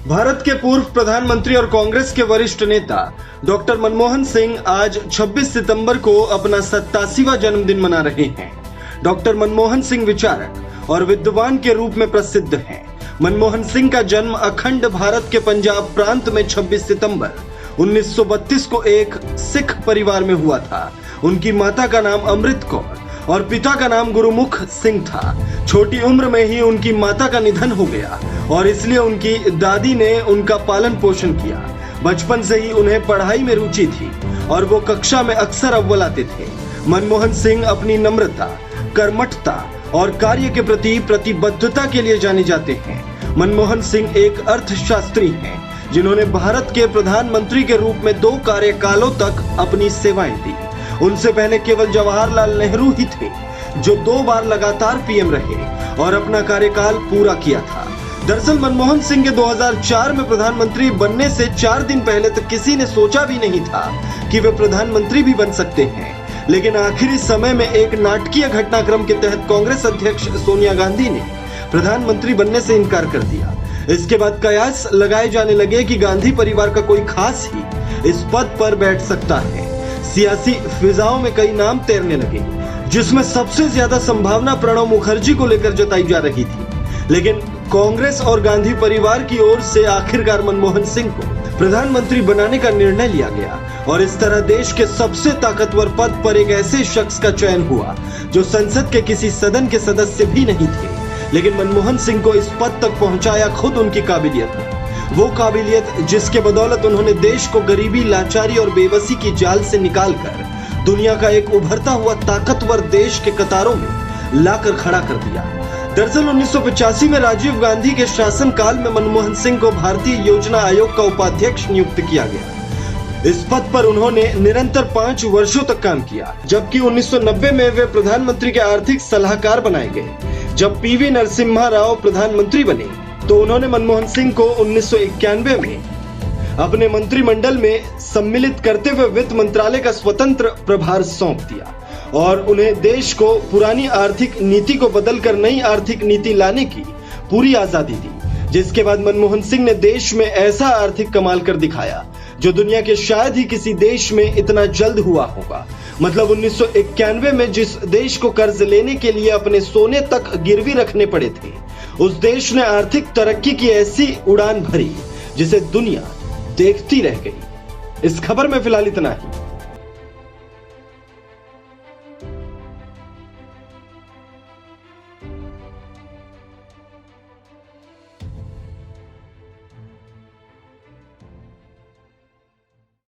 भारत के पूर्व प्रधानमंत्री और कांग्रेस के वरिष्ठ नेता डॉक्टर मनमोहन सिंह आज 26 सितंबर को अपना 87वां जन्मदिन मना रहे हैं। डॉक्टर मनमोहन सिंह विचारक और विद्वान के रूप में प्रसिद्ध हैं। मनमोहन सिंह का जन्म अखंड भारत के पंजाब प्रांत में 26 सितंबर 1932 को एक सिख परिवार में हुआ था। उनकी माता का नाम अमृत कौर और पिता का नाम गुरुमुख सिंह था। छोटी उम्र में ही उनकी माता का निधन हो गया और इसलिए उनकी दादी ने उनका पालन पोषण किया। बचपन से ही उन्हें पढ़ाई में रुचि थी और वो कक्षा में अक्सर अव्वल आते थे। मनमोहन सिंह अपनी नम्रता, कर्मठता और कार्य के प्रति प्रतिबद्धता के लिए जाने जाते हैं। मनमोहन सिंह एक अर्थशास्त्री हैं जिन्होंने भारत के प्रधानमंत्री के रूप में 2 कार्यकालों तक अपनी सेवाएं दी। उनसे पहले केवल जवाहरलाल नेहरू ही थे जो 2 बार लगातार पीएम रहे और अपना कार्यकाल पूरा किया था। दरअसल मनमोहन सिंह के 2004 में प्रधानमंत्री बनने से 4 दिन पहले तक किसी ने सोचा भी नहीं था कि वे प्रधानमंत्री भी बन सकते हैं। लेकिन आखिरी समय में एक नाटकीय घटनाक्रम के तहत कांग्रेस अध्यक्ष सोनिया गांधी ने प्रधानमंत्री बनने से इनकार कर दिया। इसके बाद कयास लगाए जाने लगे कि गांधी परिवार का कोई खास ही इस पद पर बैठ सकता है। सियासी फिजाओं में कई नाम तैरने लगे, जिसमें सबसे ज्यादा संभावना प्रणब मुखर्जी को लेकर जताई जा रही थी। लेकिन कांग्रेस और गांधी परिवार की ओर से आखिरकार मनमोहन सिंह को प्रधानमंत्री बनाने का निर्णय लिया गया और इस तरह देश के सबसे ताकतवर पद पर एक ऐसे शख्स का चयन हुआ जो संसद के किसी सदन के सदस्य भी नहीं थे। लेकिन मनमोहन सिंह को इस पद तक पहुंचाया खुद उनकी काबिलियत है। वो काबिलियत जिसके बदौलत उन्होंने देश को गरीबी, लाचारी और बेबसी की जाल से निकालकर दुनिया का एक उभरता हुआ ताकतवर देश के कतारों में लाकर खड़ा कर दिया। दरअसल 1985 में राजीव गांधी के शासनकाल में मनमोहन सिंह को भारतीय योजना आयोग का उपाध्यक्ष नियुक्त किया गया। इस पद पर उन्होंने निरंतर 5 वर्षों तक काम किया, जबकि 1990 में वे प्रधानमंत्री के आर्थिक सलाहकार बनाए गए। जब पीवी नरसिम्हा राव प्रधानमंत्री बने तो उन्होंने मनमोहन सिंह को 1991 में अपने मंत्रिमंडल में सम्मिलित करते हुए वित्त मंत्रालय का स्वतंत्र प्रभार सौंप दिया और उन्हें देश को पुरानी आर्थिक नीति को बदलकर नई आर्थिक नीति लाने की पूरी आजादी दी। जिसके बाद मनमोहन सिंह ने देश में ऐसा आर्थिक कमाल कर दिखाया जो दुनिया के शायद ही किसी देश में इतना जल्द हुआ होगा। मतलब 1991 में जिस देश को कर्ज लेने के लिए अपने सोने तक गिरवी रखने पड़े थे, उस देश ने आर्थिक तरक्की की ऐसी उड़ान भरी जिसे दुनिया देखती रह गई। इस खबर में फिलहाल इतना ही।